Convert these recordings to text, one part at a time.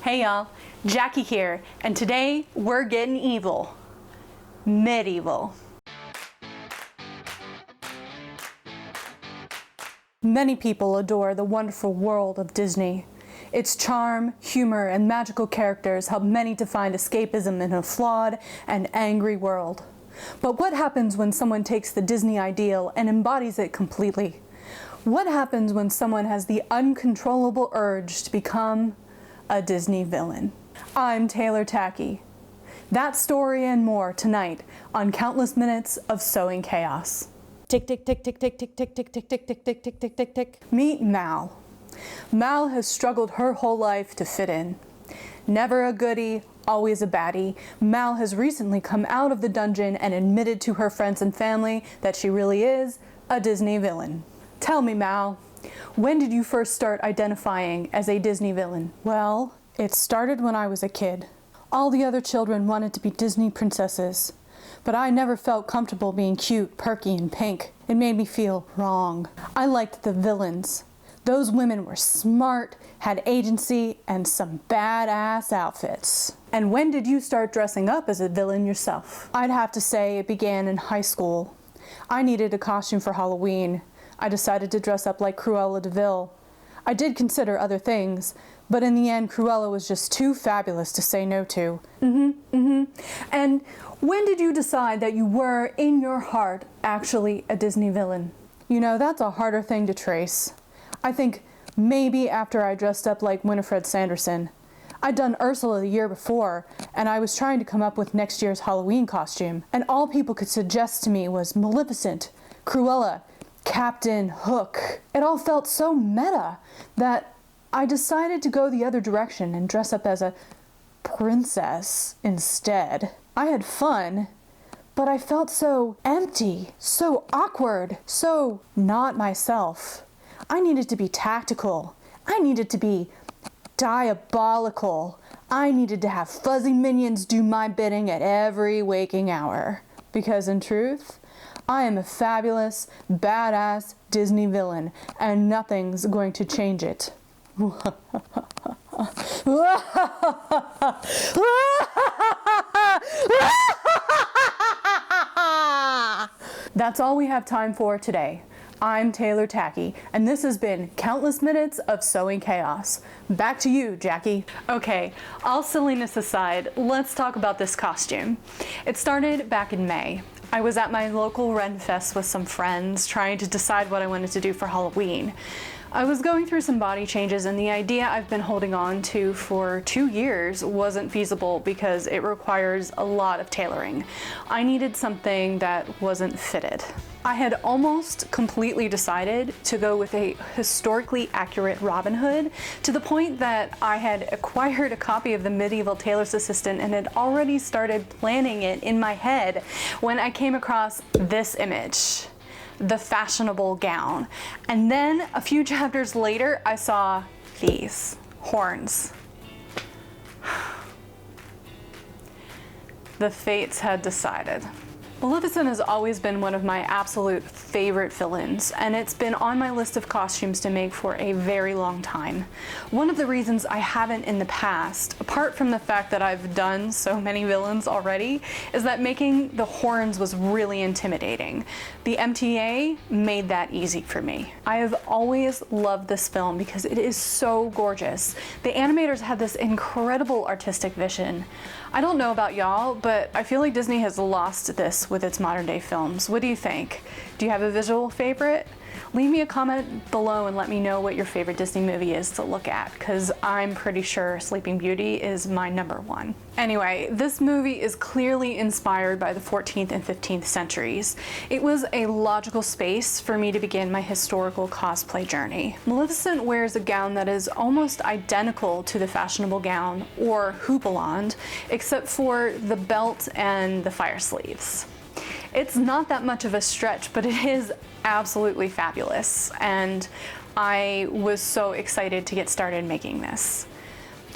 Hey y'all, Jackie here, and today we're getting evil. Medieval. Many people adore the wonderful world of Disney. Its charm, humor, and magical characters help many to find escapism in a flawed and angry world. But what happens when someone takes the Disney ideal and embodies it completely? What happens when someone has the uncontrollable urge to become a Disney villain? I'm Taylor Tacky. That story and more tonight on Countless Minutes of Sewing Chaos. Tick, tick, tick, tick, tick, tick, tick, tick, tick, tick, tick, tick, tick, tick, tick, tick. Meet Mal. Mal has struggled her whole life to fit in. Never a goodie, always a baddie, Mal has recently come out of the dungeon and admitted to her friends and family that she really is a Disney villain. Tell me, Mal, when did you first start identifying as a Disney villain? Well, it started when I was a kid. All the other children wanted to be Disney princesses, but I never felt comfortable being cute, perky, and pink. It made me feel wrong. I liked the villains. Those women were smart, had agency, and some badass outfits. And when did you start dressing up as a villain yourself? I'd have to say it began in high school. I needed a costume for Halloween. I decided to dress up like Cruella de Vil. I did consider other things, but in the end, Cruella was just too fabulous to say no to. And when did you decide that you were, in your heart, actually a Disney villain? You know, that's a harder thing to trace. I think maybe after I dressed up like Winifred Sanderson. I'd done Ursula the year before, and I was trying to come up with next year's Halloween costume, and all people could suggest to me was Maleficent, Cruella, Captain Hook. It all felt so meta that I decided to go the other direction and dress up as a princess instead. I had fun, but I felt so empty, so awkward, so not myself. I needed to be tactical. I needed to be diabolical. I needed to have fuzzy minions do my bidding at every waking hour. Because in truth, I am a fabulous, badass Disney villain, and nothing's going to change it. That's all we have time for today. I'm Taylor Tacky, and this has been Countless Minutes of Sewing Chaos. Back to you, Jackie. Okay, all silliness aside, let's talk about this costume. It started back in May. I was at my local Ren Fest with some friends trying to decide what I wanted to do for Halloween. I was going through some body changes, and the idea I've been holding on to for 2 years wasn't feasible because it requires a lot of tailoring. I needed something that wasn't fitted. I had almost completely decided to go with a historically accurate Robin Hood, to the point that I had acquired a copy of the Medieval Tailor's Assistant and had already started planning it in my head when I came across this image. The fashionable gown. And then a few chapters later, I saw these horns. The fates had decided. Maleficent has always been one of my absolute favorite villains, and it's been on my list of costumes to make for a very long time. One of the reasons I haven't in the past, apart from the fact that I've done so many villains already, is that making the horns was really intimidating. The MTA made that easy for me. I have always loved this film because it is so gorgeous. The animators had this incredible artistic vision. I don't know about y'all, but I feel like Disney has lost this with its modern day films. What do you think? Do you have a visual favorite? Leave me a comment below and let me know what your favorite Disney movie is to look at, because I'm pretty sure Sleeping Beauty is my #1. Anyway, this movie is clearly inspired by the 14th and 15th centuries. It was a logical space for me to begin my historical cosplay journey. Maleficent wears a gown that is almost identical to the fashionable gown, or Houppelande, except for the belt and the fire sleeves. It's not that much of a stretch, but it is absolutely fabulous, and I was so excited to get started making this.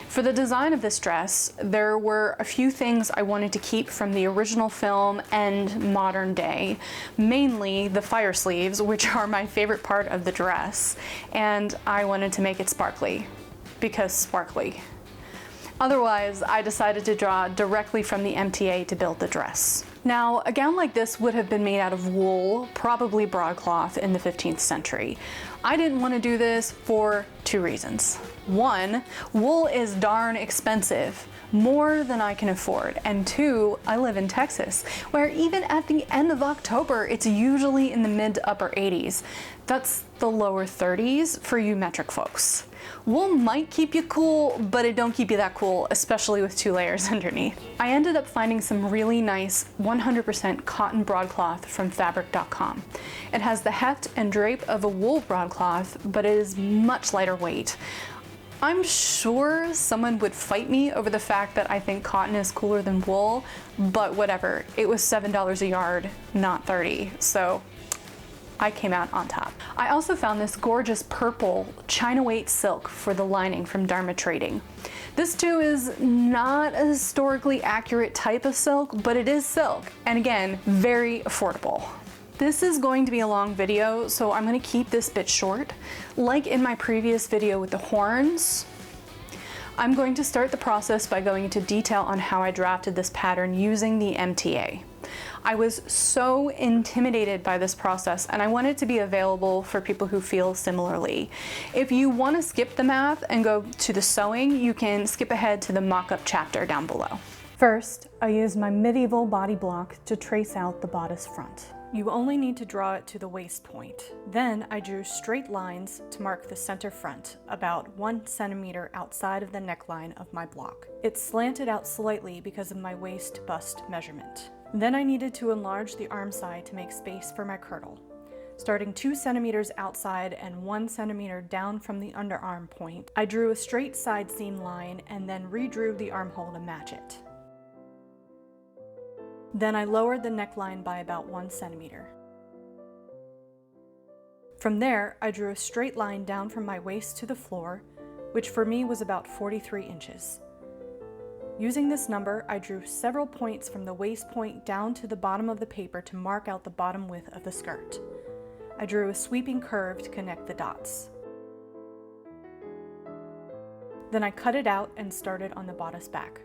For the design of this dress, there were a few things I wanted to keep from the original film and modern day, mainly the fire sleeves, which are my favorite part of the dress, and I wanted to make it sparkly, because sparkly. Otherwise, I decided to draw directly from the MTA to build the dress. Now, a gown like this would have been made out of wool, probably broadcloth, in the 15th century. I didn't want to do this for two reasons. One, wool is darn expensive, more than I can afford. And two, I live in Texas, where even at the end of October, it's usually in the mid to upper 80s. That's the lower 30s for you metric folks. Wool might keep you cool, but it don't keep you that cool, especially with 2 layers underneath. I ended up finding some really nice 100% cotton broadcloth from fabric.com. It has the heft and drape of a wool broadcloth, but it is much lighter weight. I'm sure someone would fight me over the fact that I think cotton is cooler than wool, but whatever. It was $7 a yard, not 30, so I came out on top. I also found this gorgeous purple China weight silk for the lining from Dharma Trading. This too is not a historically accurate type of silk, but it is silk, and again, very affordable. This is going to be a long video, so I'm going to keep this bit short. Like in my previous video with the horns, I'm going to start the process by going into detail on how I drafted this pattern using the MTA. I was so intimidated by this process, and I want it to be available for people who feel similarly. If you want to skip the math and go to the sewing, you can skip ahead to the mock-up chapter down below. First, I used my medieval body block to trace out the bodice front. You only need to draw it to the waist point. Then I drew straight lines to mark the center front, about 1 centimeter outside of the neckline of my block. It slanted out slightly because of my waist bust measurement. Then I needed to enlarge the arm side to make space for my kirtle. Starting 2 centimeters outside and 1 centimeter down from the underarm point, I drew a straight side seam line and then redrew the armhole to match it. Then I lowered the neckline by about 1 centimeter. From there, I drew a straight line down from my waist to the floor, which for me was about 43 inches. Using this number, I drew several points from the waist point down to the bottom of the paper to mark out the bottom width of the skirt. I drew a sweeping curve to connect the dots. Then I cut it out and started on the bodice back.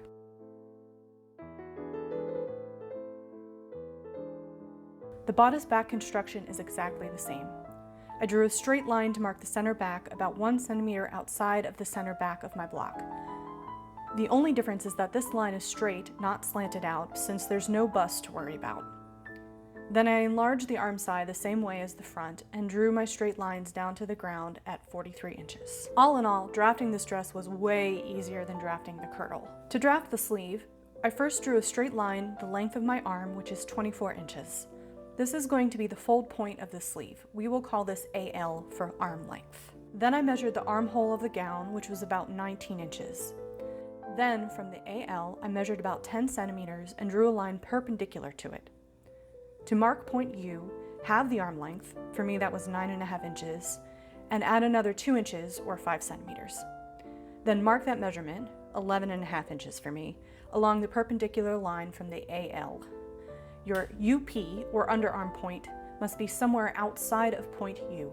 The bodice back construction is exactly the same. I drew a straight line to mark the center back about 1 centimeter outside of the center back of my block. The only difference is that this line is straight, not slanted out, since there's no bust to worry about. Then I enlarged the arm side the same way as the front and drew my straight lines down to the ground at 43 inches. All in all, drafting this dress was way easier than drafting the kirtle. To draft the sleeve, I first drew a straight line the length of my arm, which is 24 inches. This is going to be the fold point of the sleeve. We will call this AL for arm length. Then I measured the armhole of the gown, which was about 19 inches. Then from the AL, I measured about 10 centimeters and drew a line perpendicular to it. To mark point U, halve the arm length, for me that was 9.5 inches, and add another 2 inches or 5 centimeters. Then mark that measurement, 11.5 inches for me, along the perpendicular line from the AL. Your UP, or underarm point, must be somewhere outside of point U.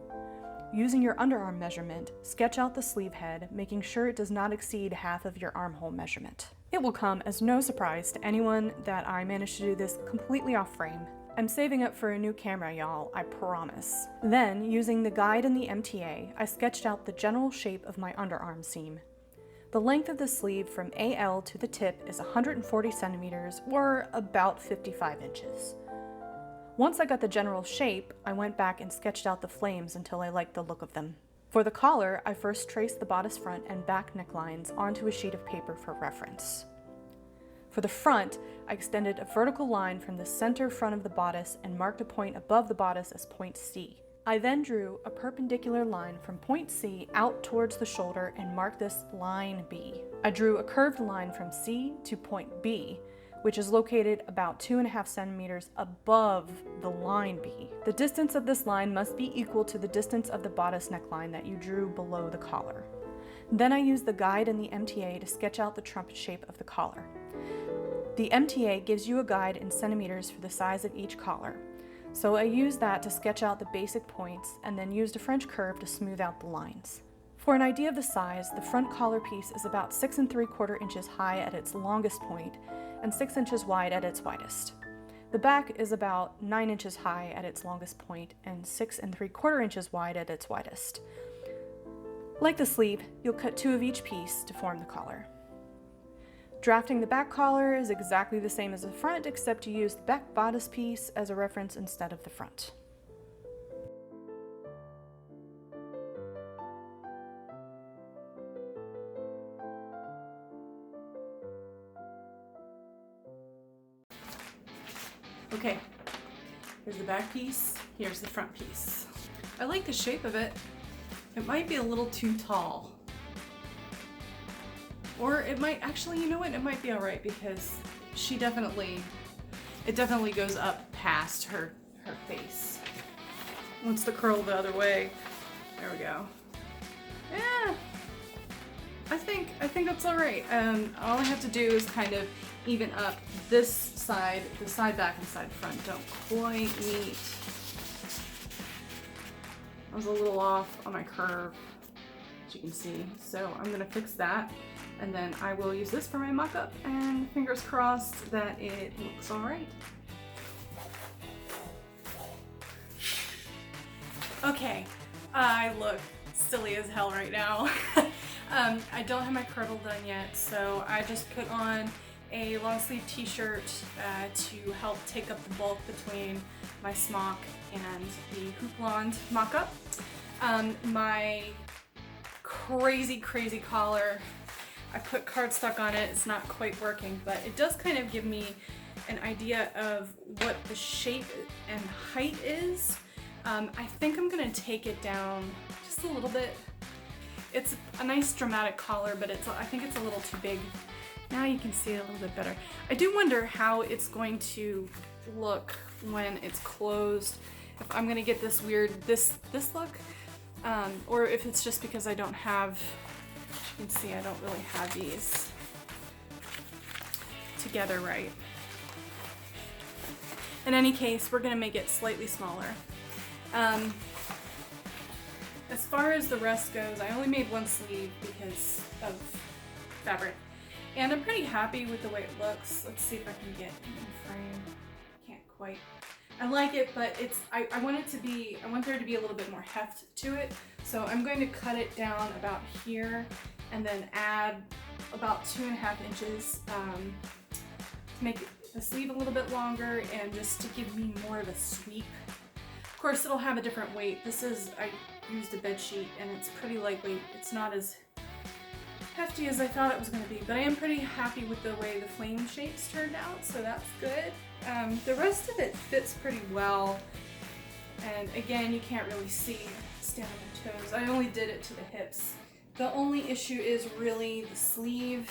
Using your underarm measurement, sketch out the sleeve head, making sure it does not exceed half of your armhole measurement. It will come as no surprise to anyone that I managed to do this completely off frame. I'm saving up for a new camera, y'all, I promise. Then, using the guide and the MTA, I sketched out the general shape of my underarm seam. The length of the sleeve from AL to the tip is 140 centimeters, or about 55 inches. Once I got the general shape, I went back and sketched out the flames until I liked the look of them. For the collar, I first traced the bodice front and back necklines onto a sheet of paper for reference. For the front, I extended a vertical line from the center front of the bodice and marked a point above the bodice as point C. I then drew a perpendicular line from point C out towards the shoulder and marked this line B. I drew a curved line from C to point B, which is located about 2.5 centimeters above the line B. The distance of this line must be equal to the distance of the bodice neckline that you drew below the collar. Then I used the guide and the MTA to sketch out the trumpet shape of the collar. The MTA gives you a guide in centimeters for the size of each collar, so I used that to sketch out the basic points and then used a French curve to smooth out the lines. For an idea of the size, the front collar piece is about 6 3/4 inches high at its longest point and 6 inches wide at its widest. The back is about 9 inches high at its longest point and 6 3/4 inches wide at its widest. Like the sleeve, you'll cut 2 of each piece to form the collar. Drafting the back collar is exactly the same as the front, except you use the back bodice piece as a reference instead of the front. Okay, here's the back piece, here's the front piece. I like the shape of it. It might be a little too tall. Or it might, actually, you know what, it might be alright because it definitely goes up past her face. Wants to curl the other way. There we go. Yeah, I think that's alright. All I have to do is kind of even up this side, the side back and side front don't quite meet. I was a little off on my curve, as you can see. So I'm gonna fix that, and then I will use this for my mock-up, and fingers crossed that it looks all right. Okay, I look silly as hell right now. I don't have my kirtle done yet, so I just put on a long sleeve t-shirt to help take up the bulk between my smock and the Houppelande mock-up. My crazy collar, I put cardstock on it, it's not quite working, but it does kind of give me an idea of what the shape and height is. I think I'm gonna take it down just a little bit. It's a nice dramatic collar, but I think it's a little too big. Now you can see it a little bit better. I do wonder how it's going to look when it's closed. If I'm gonna get this weird, this look, or if it's just because I don't have, as you can see, I don't really have these together right. In any case, we're gonna make it slightly smaller. As far as the rest goes, I only made one sleeve because of fabric. And I'm pretty happy with the way it looks. Let's see if I can get in frame. Can't quite. I like it, but I want there to be a little bit more heft to it. So I'm going to cut it down about here and then add about 2.5 inches to make the sleeve a little bit longer and just to give me more of a sweep. Of course, it'll have a different weight. I used a bed sheet and it's pretty lightweight. It's not as hefty as I thought it was going to be, but I am pretty happy with the way the flame shapes turned out, so that's good. The rest of it fits pretty well, and again, you can't really see, stand on your toes. I only did it to the hips. The only issue is really the sleeve.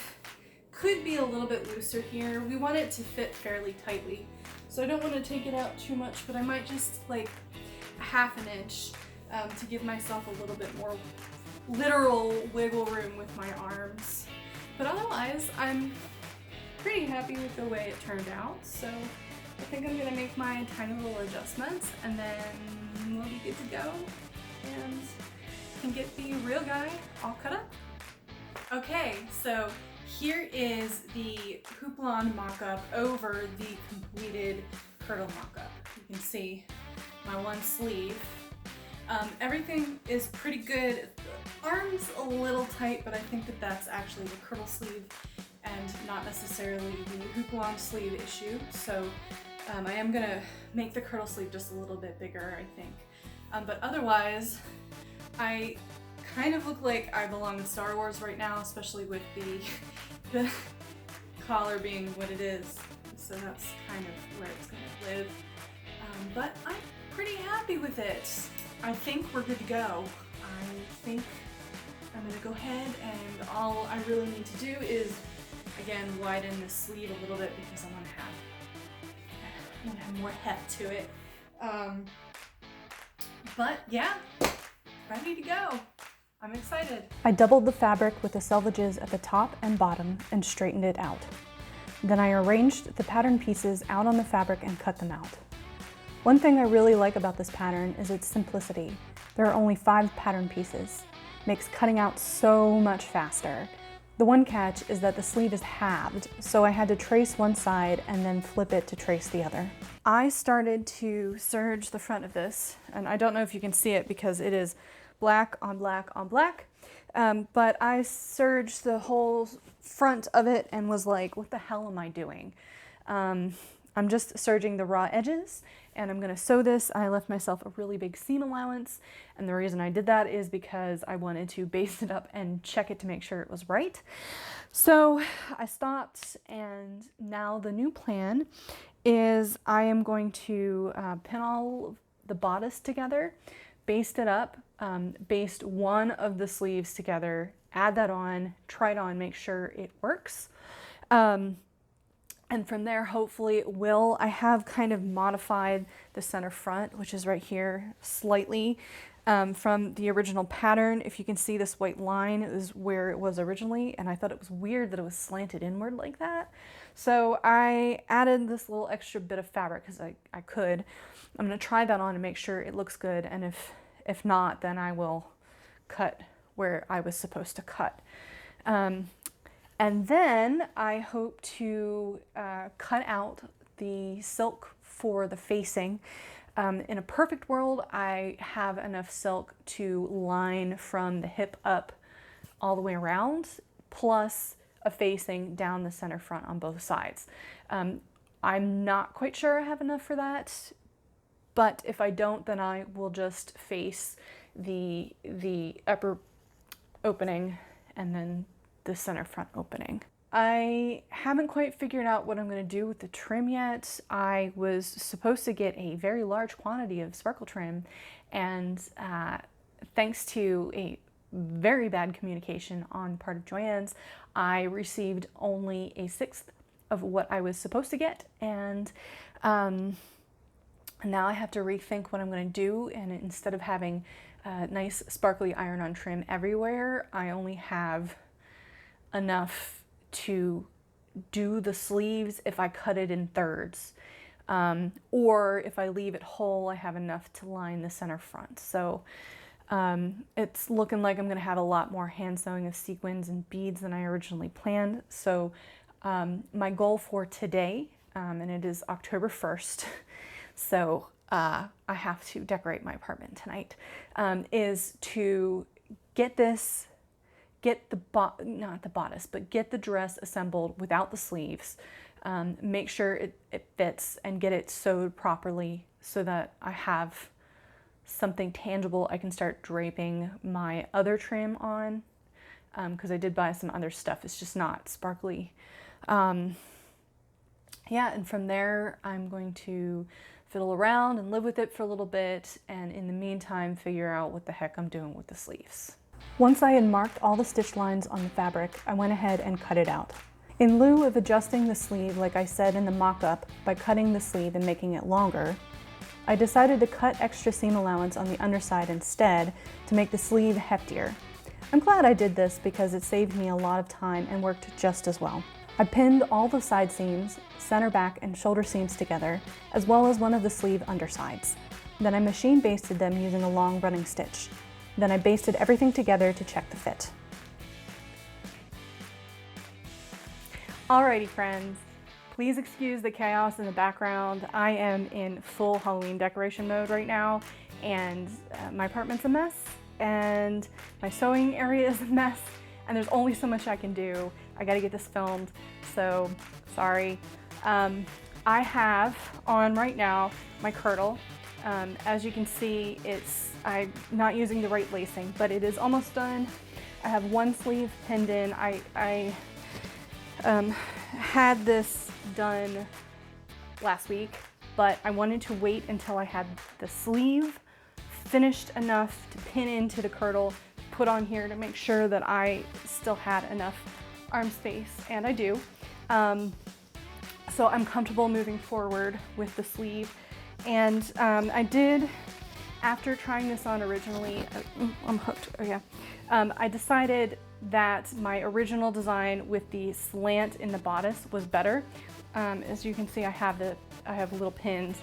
Could be a little bit looser here. We want it to fit fairly tightly, so I don't want to take it out too much, but I might just like a 1/2 inch to give myself a little bit more literal wiggle room with my arms. But otherwise, I'm pretty happy with the way it turned out, so I think I'm gonna make my tiny little adjustments and then we'll be good to go and can get the real guy all cut up. Okay, so here is the Houppelande mock-up over the completed kirtle mock-up. You can see my one sleeve. Everything is pretty good. The arm's a little tight, but I think that that's actually the kirtle sleeve and not necessarily the Houppelande sleeve issue. So I am gonna make the kirtle sleeve just a little bit bigger, I think. But otherwise, I kind of look like I belong to Star Wars right now, especially with the collar being what it is. So that's kind of where it's gonna live. But I'm pretty happy with it. I think we're good to go. I think I'm gonna go ahead and all I really need to do is, again, widen the sleeve a little bit because I want to have more heft to it. But yeah, ready to go. I'm excited. I doubled the fabric with the selvages at the top and bottom and straightened it out. Then I arranged the pattern pieces out on the fabric and cut them out. One thing I really like about this pattern is its simplicity. There are only 5 pattern pieces. makes cutting out so much faster. The one catch is that the sleeve is halved, so I had to trace one side and then flip it to trace the other. I started to serge the front of this, and I don't know if you can see it because it is black on black on black, but I serged the whole front of it and was like, what the hell am I doing? I'm just serging the raw edges, and I'm gonna sew this. I left myself a really big seam allowance, and the reason I did that is because I wanted to baste it up and check it to make sure it was right. So I stopped, and now the new plan is I am going to pin all the bodice together, baste it up, baste one of the sleeves together, add that on, try it on, make sure it works. And from there, hopefully it will. I have kind of modified the center front, which is right here, slightly from the original pattern. If you can see, this white line is where it was originally, and I thought it was weird that it was slanted inward like that. So I added this little extra bit of fabric because I could. I'm gonna try that on and make sure it looks good, and if not, then I will cut where I was supposed to cut. And then I hope to cut out the silk for the facing. In a perfect world, I have enough silk to line from the hip up all the way around, plus a facing down the center front on both sides. I'm not quite sure I have enough for that, but if I don't, then I will just face the upper opening and then the center front opening. I haven't quite figured out what I'm going to do with the trim yet. I was supposed to get a very large quantity of sparkle trim, and thanks to a very bad communication on part of Joanne's, I received only a sixth of what I was supposed to get, and now I have to rethink what I'm going to do, and instead of having nice sparkly iron-on trim everywhere, I only have enough to do the sleeves if I cut it in thirds, or if I leave it whole, I have enough to line the center front. So it's looking like I'm going to have a lot more hand sewing of sequins and beads than I originally planned. So my goal for today, and it is October 1st, so I have to decorate my apartment tonight, is to get this, get not the bodice, but get the dress assembled without the sleeves, make sure it fits, and get it sewed properly so that I have something tangible I can start draping my other trim on, because I did buy some other stuff. It's just not sparkly. Yeah, and from there I'm going to fiddle around and live with it for a little bit, and in the meantime figure out what the heck I'm doing with the sleeves. Once I had marked all the stitch lines on the fabric, I went ahead and cut it out. In lieu of adjusting the sleeve like I said in the mock-up by cutting the sleeve and making it longer, I decided to cut extra seam allowance on the underside instead to make the sleeve heftier. I'm glad I did this because it saved me a lot of time and worked just as well. I pinned all the side seams, center back and shoulder seams together, as well as one of the sleeve undersides. Then I machine basted them using a long running stitch. Then I basted everything together to check the fit. Alrighty friends, please excuse the chaos in the background. I am in full Halloween decoration mode right now, and my apartment's a mess, and my sewing area is a mess, and there's only so much I can do. I gotta get this filmed, so sorry. I have on right now my kirtle. As you can see, I'm not using the right lacing, but it is almost done. I have one sleeve pinned in. I had this done last week, but I wanted to wait until I had the sleeve finished enough to pin into the kirtle, put on here to make sure that I still had enough arm space, and I do. So I'm comfortable moving forward with the sleeve. And I did, after trying this on originally, I'm hooked, oh yeah. I decided that my original design with the slant in the bodice was better. As you can see, I have little pins.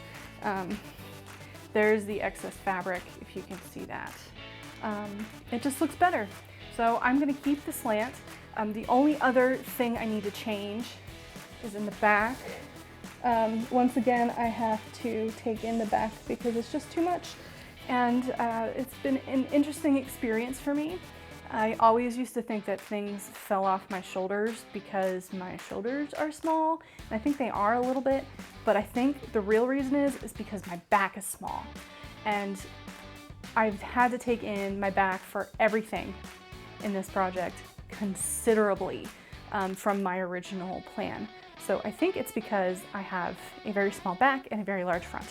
There's the excess fabric, if you can see that. it just looks better. So I'm gonna keep the slant. The only other thing I need to change is in the back. Once again, I have to take in the back because it's just too much. And it's been an interesting experience for me. I always used to think that things fell off my shoulders because my shoulders are small, and I think they are a little bit, but I think the real reason is because my back is small. And I've had to take in my back for everything in this project considerably from my original plan. So I think it's because I have a very small back and a very large front.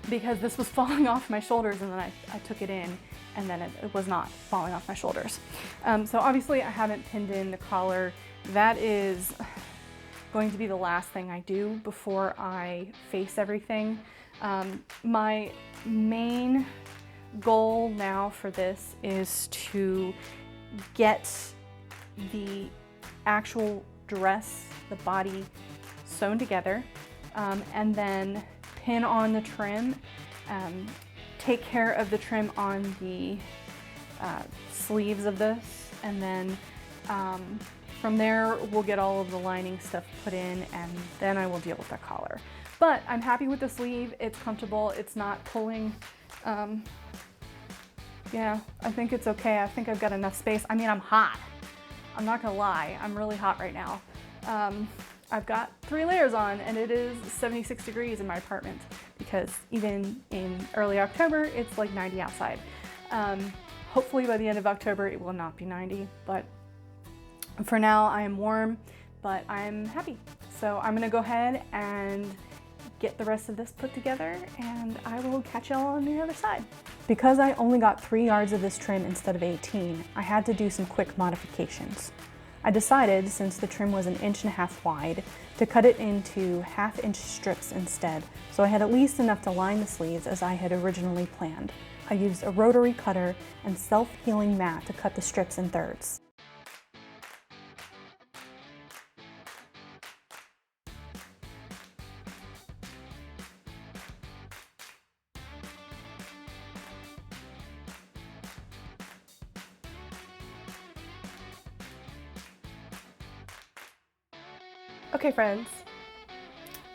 Because this was falling off my shoulders, and then I took it in, and then it was not falling off my shoulders. So obviously I haven't pinned in the collar. That is going to be the last thing I do before I face everything. My main goal now for this is to get the actual dress, the body, sewn together, and then pin on the trim, take care of the trim on the sleeves of this, and then from there we'll get all of the lining stuff put in, and then I will deal with the collar. But I'm happy with the sleeve. It's comfortable. It's not pulling. Yeah, I think it's okay. I think I've got enough space. I mean, I'm hot. I'm not gonna lie. I'm really hot right now. I've got 3 layers on, and it is 76 degrees in my apartment because even in early October, it's like 90 outside. Hopefully by the end of October, it will not be 90, but for now I am warm, but I'm happy. So I'm gonna go ahead and get the rest of this put together, and I will catch y'all on the other side. Because I only got 3 yards of this trim instead of 18, I had to do some quick modifications. I decided, since the trim was 1.5 inches wide, to cut it into 1/2 inch strips instead, so I had at least enough to line the sleeves as I had originally planned. I used a rotary cutter and self-healing mat to cut the strips in thirds. Okay friends,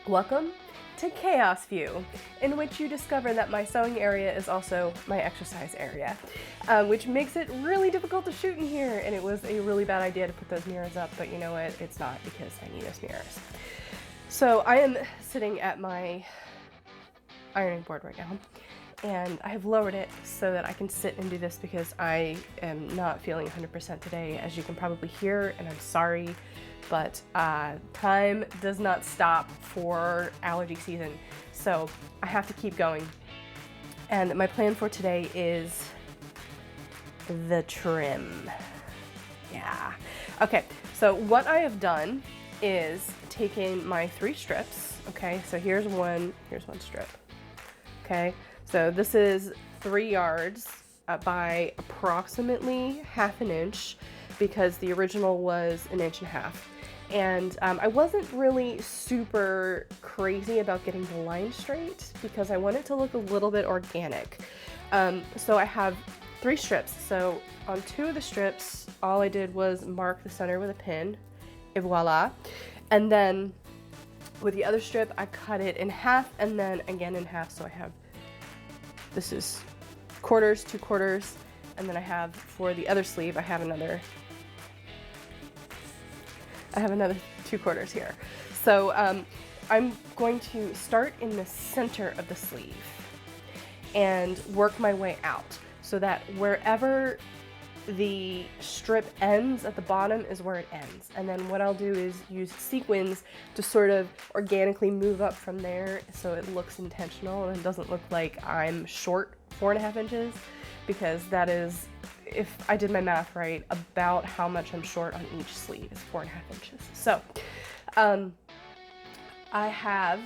welcome to Chaos View, in which you discover that my sewing area is also my exercise area, which makes it really difficult to shoot in here, and it was a really bad idea to put those mirrors up, but you know what, it's not, because I need those mirrors. So I am sitting at my ironing board right now, and I have lowered it so that I can sit and do this because I am not feeling 100% today, as you can probably hear, and I'm sorry. But time does not stop for allergy season, so I have to keep going. And my plan for today is the trim. Yeah. Okay, so what I have done is taken my 3 strips. Okay, so here's one strip. Okay, so this is 3 yards by approximately 1/2 inch, because the original was 1.5 inches. And I wasn't really super crazy about getting the line straight because I want it to look a little bit organic. So I have 3 strips. So on 2 of the strips, all I did was mark the center with a pin, et voila. And then with the other strip, I cut it in half and then again in half. So I have, this is quarters, 2 quarters, and then I have, for the other sleeve, I have another 2 quarters here. So I'm going to start in the center of the sleeve and work my way out so that wherever the strip ends at the bottom is where it ends. And then what I'll do is use sequins to sort of organically move up from there so it looks intentional and it doesn't look like I'm short 4.5 inches, because that is, if I did my math right, about how much I'm short on each sleeve is 4.5 inches. So I have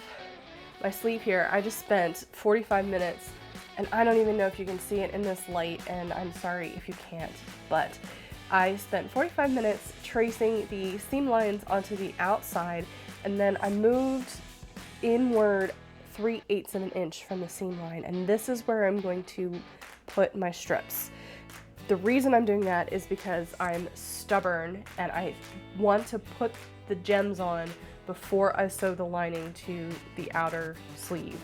my sleeve here. I just spent 45 minutes, and I don't even know if you can see it in this light, and I'm sorry if you can't, but I spent 45 minutes tracing the seam lines onto the outside, and then I moved inward 3/8 of an inch from the seam line, and this is where I'm going to put my strips. The reason I'm doing that is because I'm stubborn and I want to put the gems on before I sew the lining to the outer sleeve.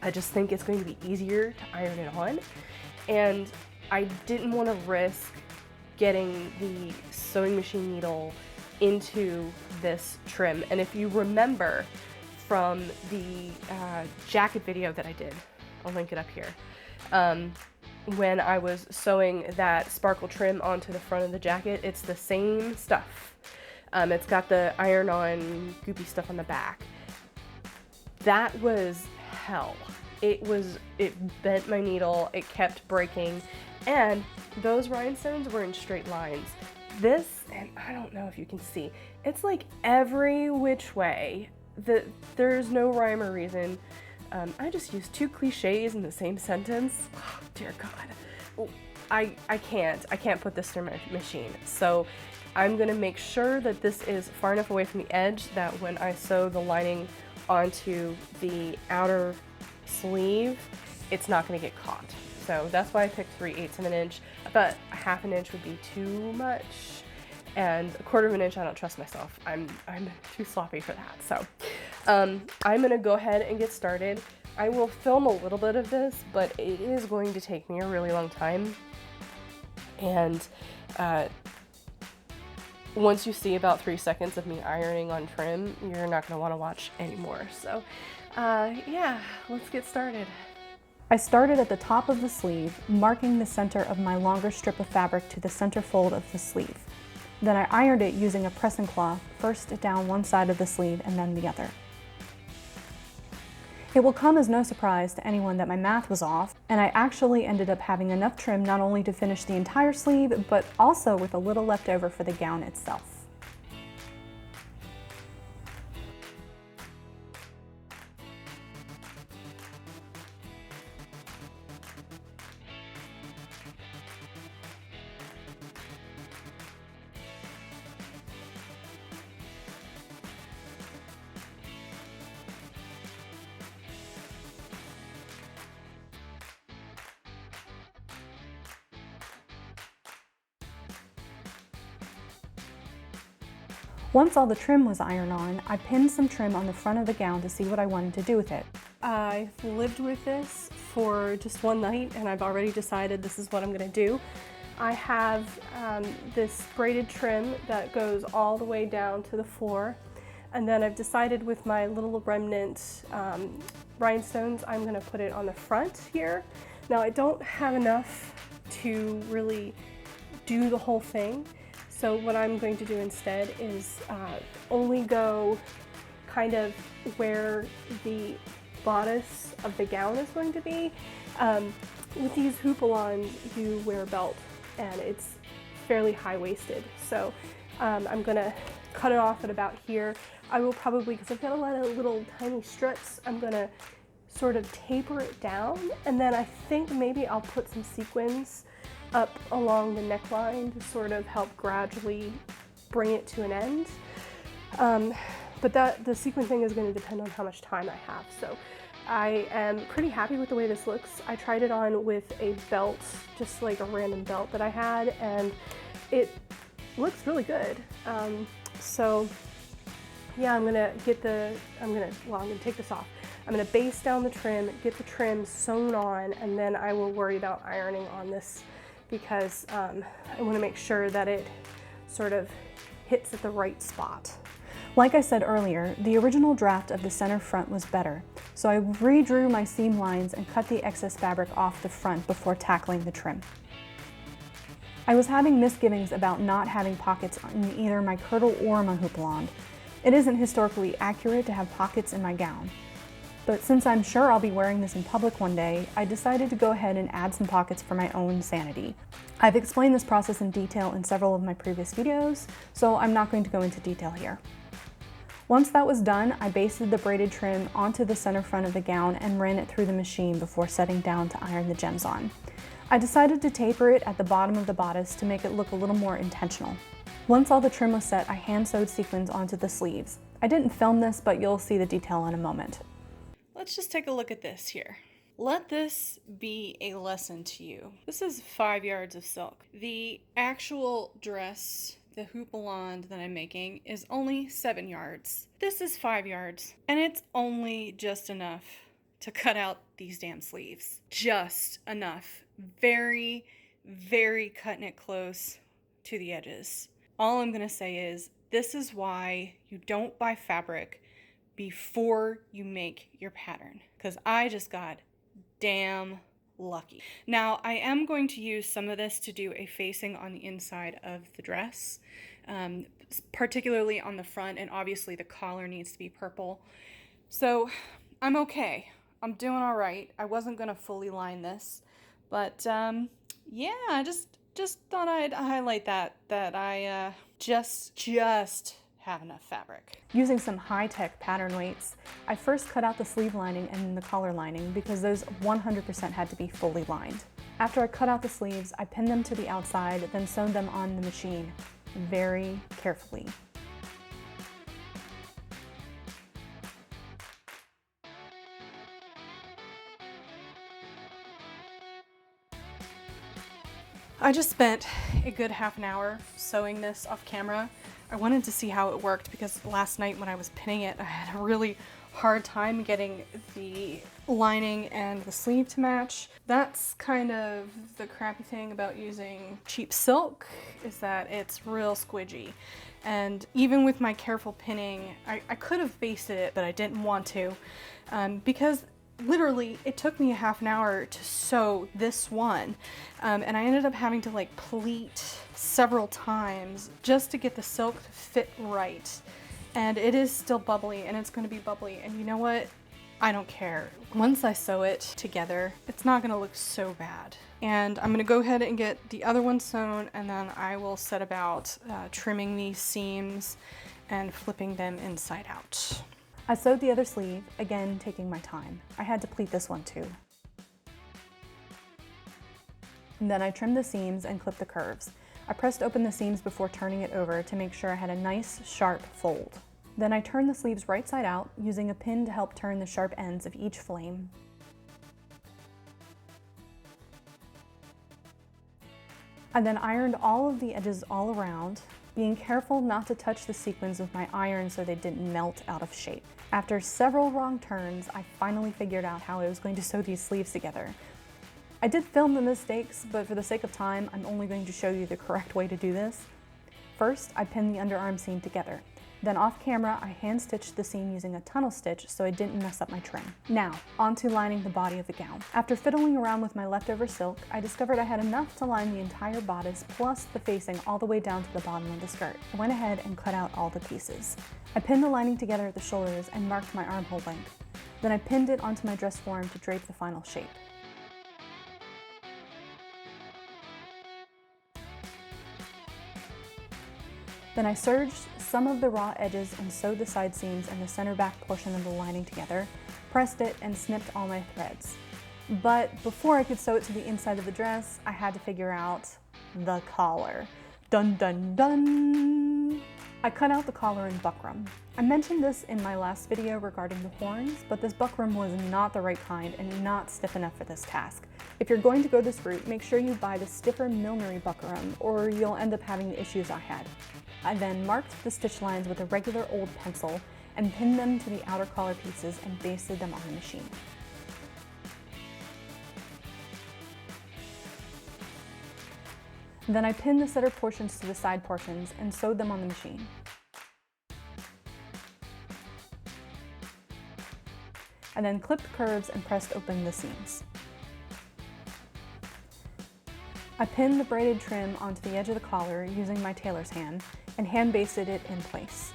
I just think it's going to be easier to iron it on, and I didn't want to risk getting the sewing machine needle into this trim. And if you remember from the jacket video that I did, I'll link it up here, when I was sewing that sparkle trim onto the front of the jacket, it's the same stuff. It's got the iron-on goopy stuff on the back. That was hell. It bent my needle, it kept breaking, and those rhinestones were in straight lines. This, and I don't know if you can see, it's like every which way. There's no rhyme or reason. I just used 2 cliches in the same sentence. Oh, dear God. I can't put this through my machine. So I'm gonna make sure that this is far enough away from the edge that when I sew the lining onto the outer sleeve, it's not gonna get caught. So that's why I picked 3/8 of an inch. I thought 1/2 inch would be too much, and 1/4 inch, I don't trust myself. I'm too sloppy for that. So I'm gonna go ahead and get started. I will film a little bit of this, but it is going to take me a really long time. And once you see about 3 seconds of me ironing on trim, you're not gonna wanna watch anymore. So yeah, let's get started. I started at the top of the sleeve, marking the center of my longer strip of fabric to the center fold of the sleeve. Then I ironed it using a pressing cloth, first down one side of the sleeve and then the other. It will come as no surprise to anyone that my math was off, and I actually ended up having enough trim not only to finish the entire sleeve, but also with a little left over for the gown itself. Once all the trim was ironed on, I pinned some trim on the front of the gown to see what I wanted to do with it. I've lived with this for just one night and I've already decided this is what I'm gonna do. I have this braided trim that goes all the way down to the floor, and then I've decided with my little remnant rhinestones, I'm gonna put it on the front here. Now I don't have enough to really do the whole thing. So what I'm going to do instead is only go kind of where the bodice of the gown is going to be. With these Houppelande, you wear a belt and it's fairly high-waisted. So I'm gonna cut it off at about here. I will probably, because I've got a lot of little tiny strips, I'm gonna sort of taper it down, and then I think maybe I'll put some sequins up along the neckline to sort of help gradually bring it to an end. But the sequin thing is going to depend on how much time I have. So I am pretty happy with the way this looks. I tried it on with a belt, just like a random belt that I had, and it looks really good. So yeah, I'm gonna take this off. I'm gonna baste down the trim, get the trim sewn on, and then I will worry about ironing on this, because I want to make sure that it sort of hits at the right spot. Like I said earlier, the original draft of the center front was better, so I redrew my seam lines and cut the excess fabric off the front before tackling the trim. I was having misgivings about not having pockets in either my kirtle or my Houppelande. It isn't historically accurate to have pockets in my gown. But since I'm sure I'll be wearing this in public one day, I decided to go ahead and add some pockets for my own sanity. I've explained this process in detail in several of my previous videos, so I'm not going to go into detail here. Once that was done, I basted the braided trim onto the center front of the gown and ran it through the machine before setting down to iron the gems on. I decided to taper it at the bottom of the bodice to make it look a little more intentional. Once all the trim was set, I hand sewed sequins onto the sleeves. I didn't film this, but you'll see the detail in a moment. Let's just take a look at this here. Let this be a lesson to you. This is 5 yards of silk. The actual dress, the Houppelande that I'm making, is only 7 yards. This is 5 yards, and it's only just enough to cut out these damn sleeves. Just enough. Very, very cutting it close to the edges. All I'm gonna say is, this is why you don't buy fabric before you make your pattern, because I just got damn lucky. Now, I am going to use some of this to do a facing on the inside of the dress, particularly on the front, and obviously the collar needs to be purple. So I'm okay. I'm doing all right. I wasn't gonna fully line this, but yeah, I just thought I'd highlight that I just have enough fabric. Using some high-tech pattern weights, I first cut out the sleeve lining and the collar lining because those 100% had to be fully lined. After I cut out the sleeves, I pinned them to the outside, then sewed them on the machine very carefully. I just spent a good half an hour sewing this off camera. I wanted to see how it worked because last night when I was pinning it, I had a really hard time getting the lining and the sleeve to match. That's kind of the crappy thing about using cheap silk, is that it's real squidgy. And even with my careful pinning, I could have basted it, but I didn't want to, because literally it took me a half an hour to sew this one, and I ended up having to like pleat several times just to get the silk to fit right. And it is still bubbly, and it's going to be bubbly, and you know what? I don't care. Once I sew it together, it's not going to look so bad. And I'm going to go ahead and get the other one sewn, and then I will set about trimming these seams and flipping them inside out. I sewed the other sleeve, again taking my time. I had to pleat this one too. And then I trimmed the seams and clipped the curves. I pressed open the seams before turning it over to make sure I had a nice sharp fold. Then I turned the sleeves right side out, using a pin to help turn the sharp ends of each flame. I then ironed all of the edges all around, being careful not to touch the sequins with my iron so they didn't melt out of shape. After several wrong turns, I finally figured out how I was going to sew these sleeves together. I did film the mistakes, but for the sake of time, I'm only going to show you the correct way to do this. First, I pinned the underarm seam together. Then off camera, I hand stitched the seam using a tunnel stitch so I didn't mess up my trim. Now, onto lining the body of the gown. After fiddling around with my leftover silk, I discovered I had enough to line the entire bodice plus the facing all the way down to the bottom of the skirt. I went ahead and cut out all the pieces. I pinned the lining together at the shoulders and marked my armhole length. Then I pinned it onto my dress form to drape the final shape. Then I serged some of the raw edges and sewed the side seams and the center back portion of the lining together, pressed it, and snipped all my threads. But before I could sew it to the inside of the dress, I had to figure out the collar. Dun dun dun! I cut out the collar in buckram. I mentioned this in my last video regarding the horns, but this buckram was not the right kind and not stiff enough for this task. If you're going to go this route, make sure you buy the stiffer millinery buckram or you'll end up having the issues I had. I then marked the stitch lines with a regular old pencil and pinned them to the outer collar pieces and basted them on the machine. Then I pinned the center portions to the side portions and sewed them on the machine. I then clipped curves and pressed open the seams. I pinned the braided trim onto the edge of the collar using my tailor's hand and hand basted it in place.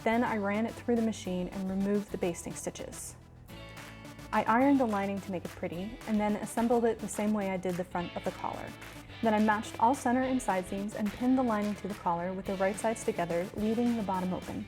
Then I ran it through the machine and removed the basting stitches. I ironed the lining to make it pretty and then assembled it the same way I did the front of the collar. Then I matched all center and side seams and pinned the lining to the collar with the right sides together, leaving the bottom open.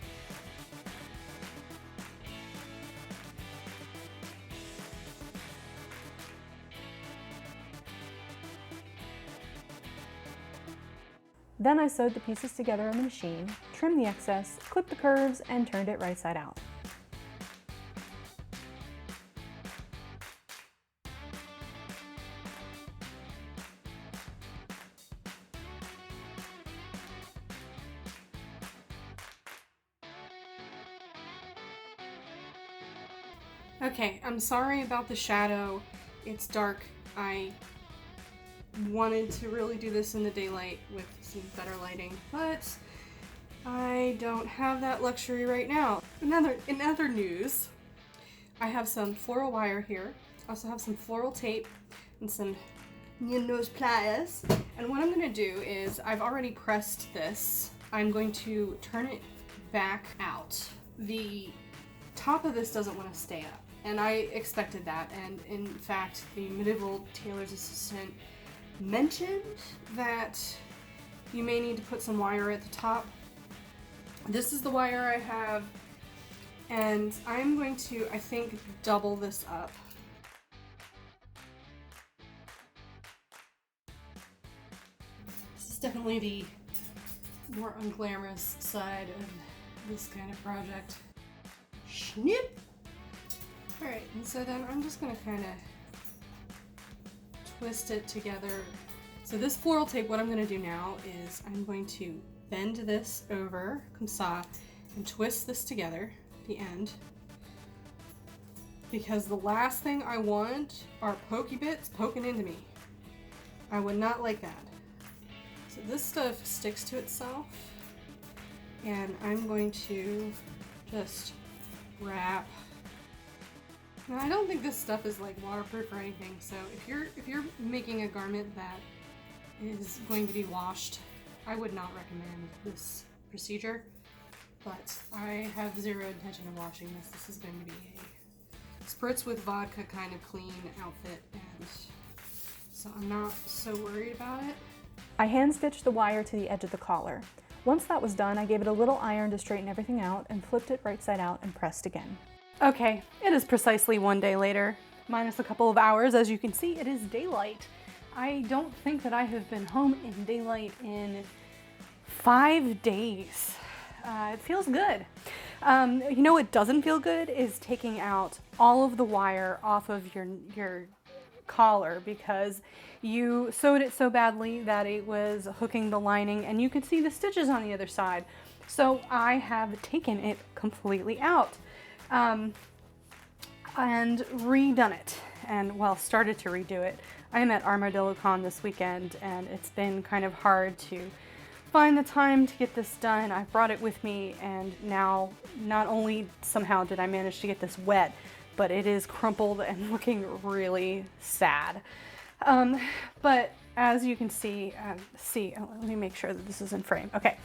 Then I sewed the pieces together on the machine, trimmed the excess, clipped the curves, and turned it right side out. Okay, I'm sorry about the shadow. It's dark. I wanted to really do this in the daylight with some better lighting, but I don't have that luxury right now. In other news, I have some floral wire here. I also have some floral tape and some nose pliers. And what I'm gonna do is, I've already pressed this. I'm going to turn it back out. The top of this doesn't want to stay up, and I expected that. And in fact, the Medieval Tailor's assistant mentioned that you may need to put some wire at the top. This is the wire I have, and I'm going to, I think, double this up. This is definitely the more unglamorous side of this kind of project. Snip! Alright, and so then I'm just gonna kind of twist it together. So this floral tape, what I'm gonna do now is I'm going to bend this over, comme ça, and twist this together, the end. Because the last thing I want are pokey bits poking into me. I would not like that. So this stuff sticks to itself, and I'm going to just wrap. Now, I don't think this stuff is like waterproof or anything, so if you're making a garment that is going to be washed, I would not recommend this procedure. But I have zero intention of washing this. This is going to be a spritz with vodka kind of clean outfit, and so I'm not so worried about it. I hand stitched the wire to the edge of the collar. Once that was done, I gave it a little iron to straighten everything out and flipped it right side out and pressed again. Okay, it is precisely one day later, minus a couple of hours. As you can see, it is daylight. I don't think that I have been home in daylight in 5 days. It feels good. You know what doesn't feel good is taking out all of the wire off of your collar, because you sewed it so badly that it was hooking the lining, and you could see the stitches on the other side. So I have taken it completely out and redone it, and well, started to redo it. I am at ArmadilloCon this weekend, and it's been kind of hard to find the time to get this done. I brought it with me, and now not only somehow did I manage to get this wet, but it is crumpled and looking really sad. But as you can see, let me make sure that this is in frame. Okay.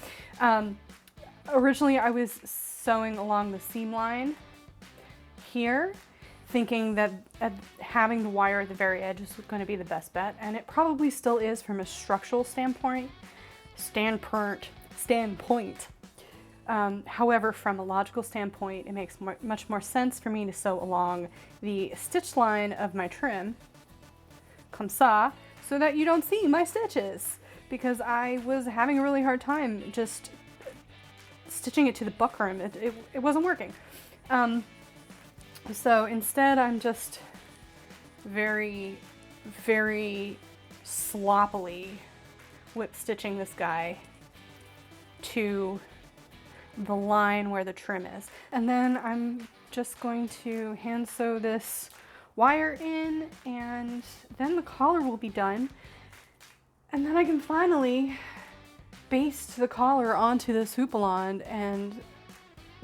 Originally I was sewing along the seam line here, thinking that having the wire at the very edge is going to be the best bet, and it probably still is from a structural standpoint. However, from a logical standpoint, it makes much more sense for me to sew along the stitch line of my trim, comme ça, so that you don't see my stitches, because I was having a really hard time just stitching it to the buckram. It wasn't working. So instead, I'm just very, very sloppily whip stitching this guy to the line where the trim is. And then I'm just going to hand sew this wire in, and then the collar will be done. And then I can finally baste the collar onto this Houppelande and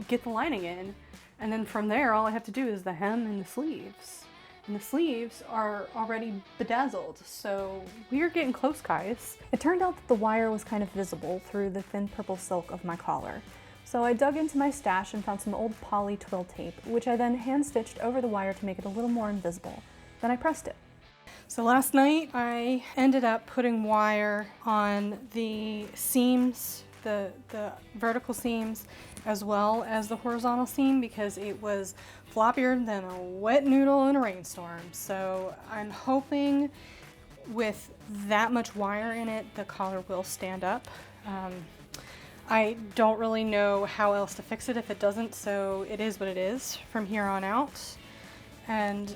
get the lining in. And then from there, all I have to do is the hem and the sleeves. And the sleeves are already bedazzled, so we're getting close, guys. It turned out that the wire was kind of visible through the thin purple silk of my collar. So I dug into my stash and found some old poly twill tape, which I then hand stitched over the wire to make it a little more invisible. Then I pressed it. So last night I ended up putting wire on the seams, the vertical seams, as well as the horizontal seam, because it was floppier than a wet noodle in a rainstorm. So I'm hoping with that much wire in it, the collar will stand up. I don't really know how else to fix it if it doesn't, so it is what it is from here on out. And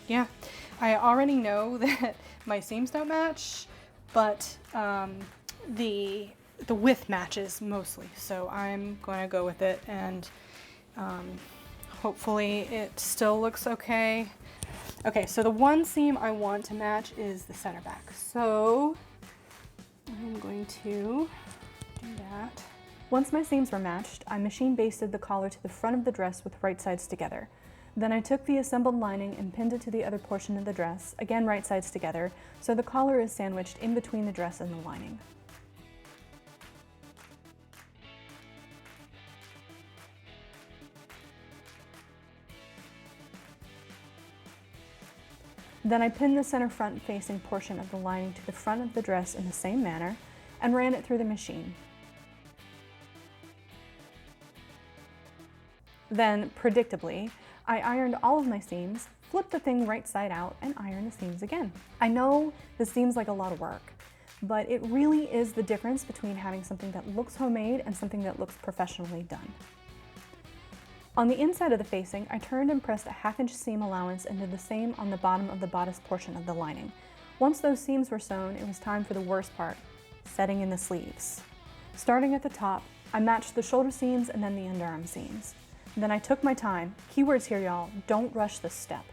yeah, I already know that my seams don't match, but the width matches mostly, so I'm going to go with it, and hopefully it still looks okay. Okay, so the one seam I want to match is the center back, so I'm going to do that. Once my seams were matched, I machine basted the collar to the front of the dress with right sides together. Then I took the assembled lining and pinned it to the other portion of the dress, again right sides together, so the collar is sandwiched in between the dress and the lining. Then I pinned the center front facing portion of the lining to the front of the dress in the same manner and ran it through the machine. Then, predictably, I ironed all of my seams, flipped the thing right side out, and ironed the seams again. I know this seems like a lot of work, but it really is the difference between having something that looks homemade and something that looks professionally done. On the inside of the facing, I turned and pressed a 1/2 inch seam allowance and did the same on the bottom of the bodice portion of the lining. Once those seams were sewn, it was time for the worst part, setting in the sleeves. Starting at the top, I matched the shoulder seams and then the underarm seams. Then I took my time, keywords here y'all, don't rush this step,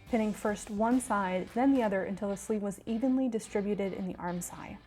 pinning first one side, then the other until the sleeve was evenly distributed in the arm side.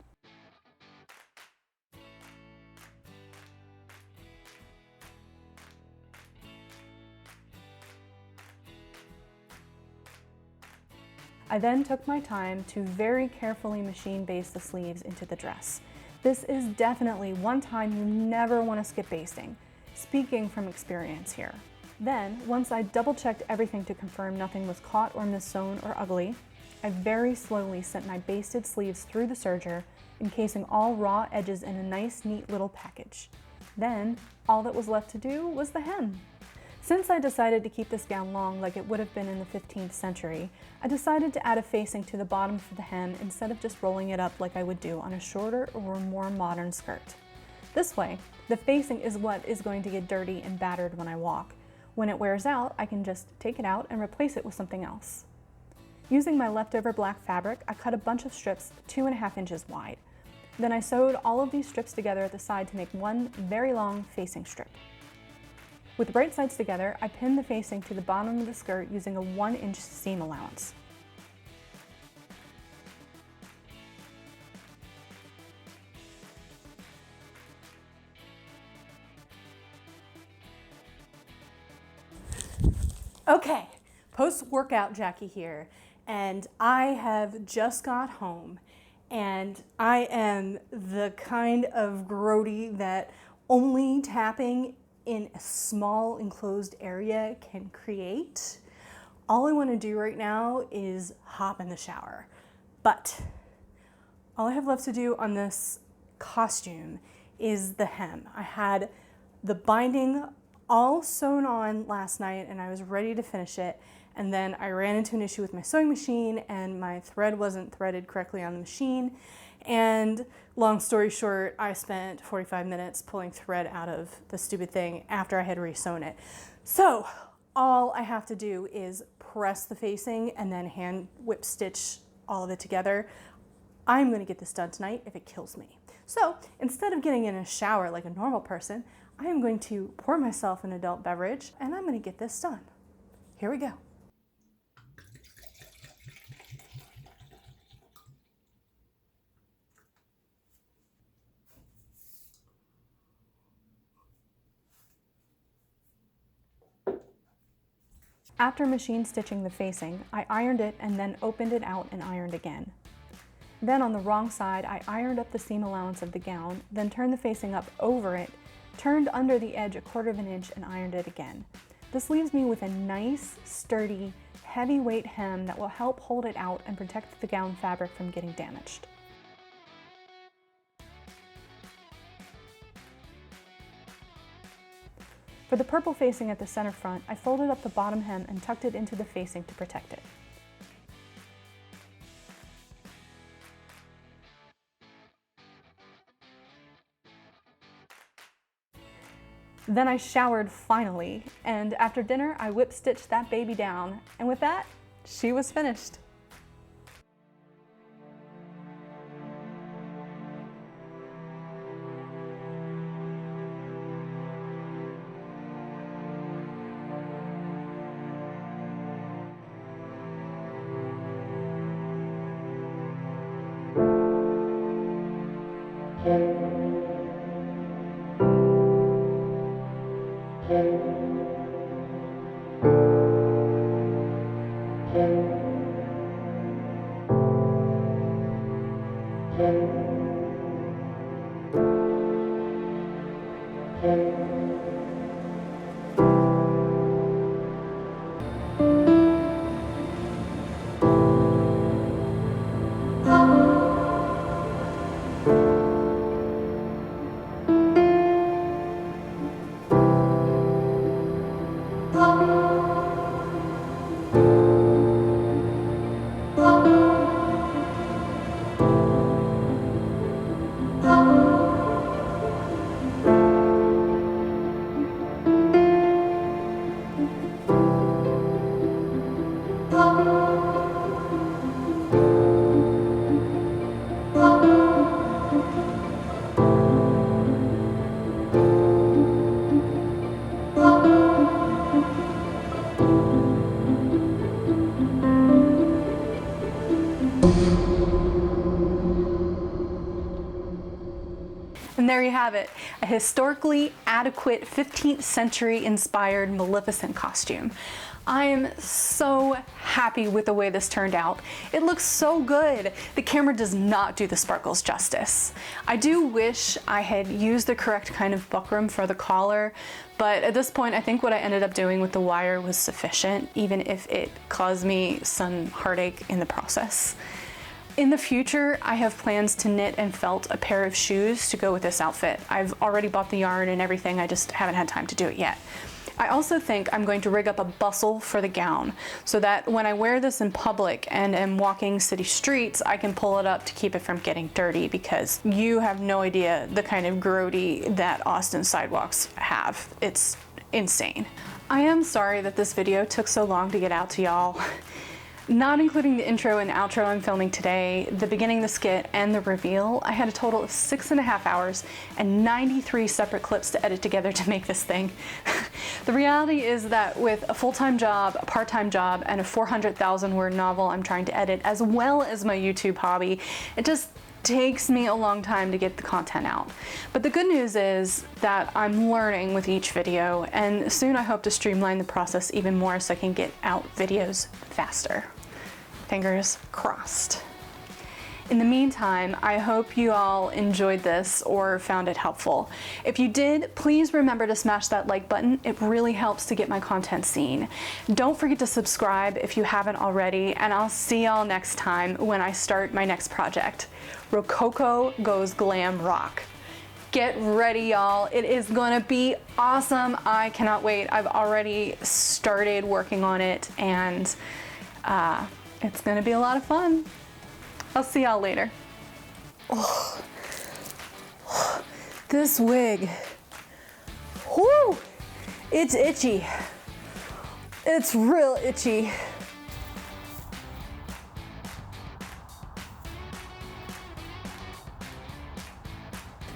I then took my time to very carefully machine baste the sleeves into the dress. This is definitely one time you never want to skip basting, speaking from experience here. Then, once I double-checked everything to confirm nothing was caught or mis-sewn or ugly, I very slowly sent my basted sleeves through the serger, encasing all raw edges in a nice, neat little package. Then, all that was left to do was the hem. Since I decided to keep this gown long like it would have been in the 15th century, I decided to add a facing to the bottom for the hem instead of just rolling it up like I would do on a shorter or more modern skirt. This way, the facing is what is going to get dirty and battered when I walk. When it wears out, I can just take it out and replace it with something else. Using my leftover black fabric, I cut a bunch of strips 2.5 inches wide. Then I sewed all of these strips together at the side to make one very long facing strip. With right sides together, I pinned the facing to the bottom of the skirt using a 1-inch seam allowance. Okay, post-workout Jackie here, and I have just got home, and I am the kind of grody that only tapping in a small enclosed area can create. All I want to do right now is hop in the shower. But all I have left to do on this costume is the hem. I had the binding all sewn on last night and I was ready to finish it. And then I ran into an issue with my sewing machine and my thread wasn't threaded correctly on the machine. And long story short, I spent 45 minutes pulling thread out of the stupid thing after I had resewn it. So all I have to do is press the facing and then hand whip stitch all of it together. I'm going to get this done tonight if it kills me. So instead of getting in a shower like a normal person, I am going to pour myself an adult beverage and I'm going to get this done. Here we go. After machine stitching the facing, I ironed it and then opened it out and ironed again. Then on the wrong side, I ironed up the seam allowance of the gown, then turned the facing up over it, turned under the edge 1/4 inch and ironed it again. This leaves me with a nice, sturdy, heavyweight hem that will help hold it out and protect the gown fabric from getting damaged. For the purple facing at the center front, I folded up the bottom hem and tucked it into the facing to protect it. Then I showered finally, and after dinner I whip stitched that baby down, and with that, she was finished. And there you have it, a historically adequate 15th century inspired Maleficent costume. I am so happy with the way this turned out. It looks so good. The camera does not do the sparkles justice. I do wish I had used the correct kind of buckram for the collar, but at this point I think what I ended up doing with the wire was sufficient, even if it caused me some heartache in the process. In the future, I have plans to knit and felt a pair of shoes to go with this outfit. I've already bought the yarn and everything, I just haven't had time to do it yet. I also think I'm going to rig up a bustle for the gown so that when I wear this in public and am walking city streets, I can pull it up to keep it from getting dirty, because you have no idea the kind of grody that Austin sidewalks have. It's insane. I am sorry that this video took so long to get out to y'all. Not including the intro and outro I'm filming today, the beginning, the skit, and the reveal, I had a total of 6.5 hours and 93 separate clips to edit together to make this thing. The reality is that with a full-time job, a part-time job, and a 400,000 word novel I'm trying to edit, as well as my YouTube hobby, it just takes me a long time to get the content out. But the good news is that I'm learning with each video, and soon I hope to streamline the process even more so I can get out videos faster. Fingers crossed. In the meantime, I hope you all enjoyed this or found it helpful. If you did, please remember to smash that like button. It really helps to get my content seen. Don't forget to subscribe if you haven't already, and I'll see y'all next time when I start my next project. Rococo goes glam rock. Get ready, y'all. It is gonna be awesome. I cannot wait. I've already started working on it, and it's gonna be a lot of fun. I'll see y'all later. Oh, this wig, whoo, it's itchy. It's real itchy.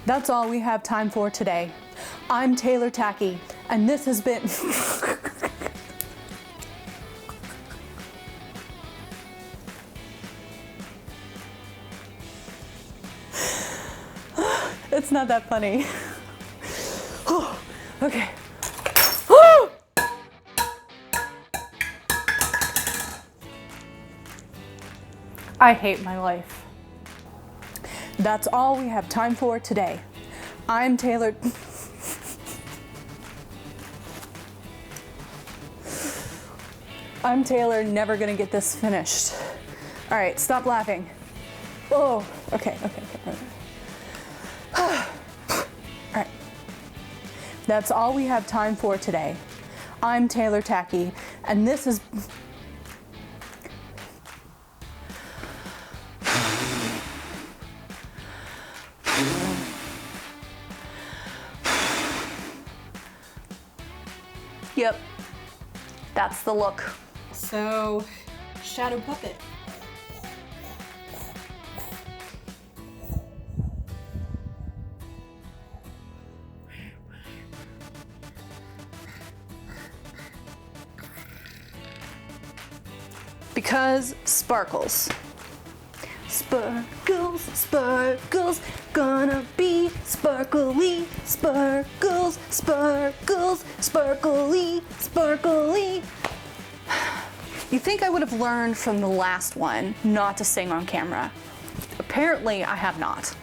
That's all we have time for today. I'm Taylor Tacky, and this has been It's not that funny. Okay. I hate my life. That's all we have time for today. I'm Taylor. I'm Taylor, never gonna get this finished. All right, stop laughing. Oh, okay. All right. That's all we have time for today. I'm Taylor Tacky, and this is... Yep, that's the look. So, shadow puppet. Because sparkles. Sparkles, sparkles, gonna be sparkly, sparkles, sparkles, sparkly, sparkly. You'd think I would have learned from the last one not to sing on camera. Apparently, I have not.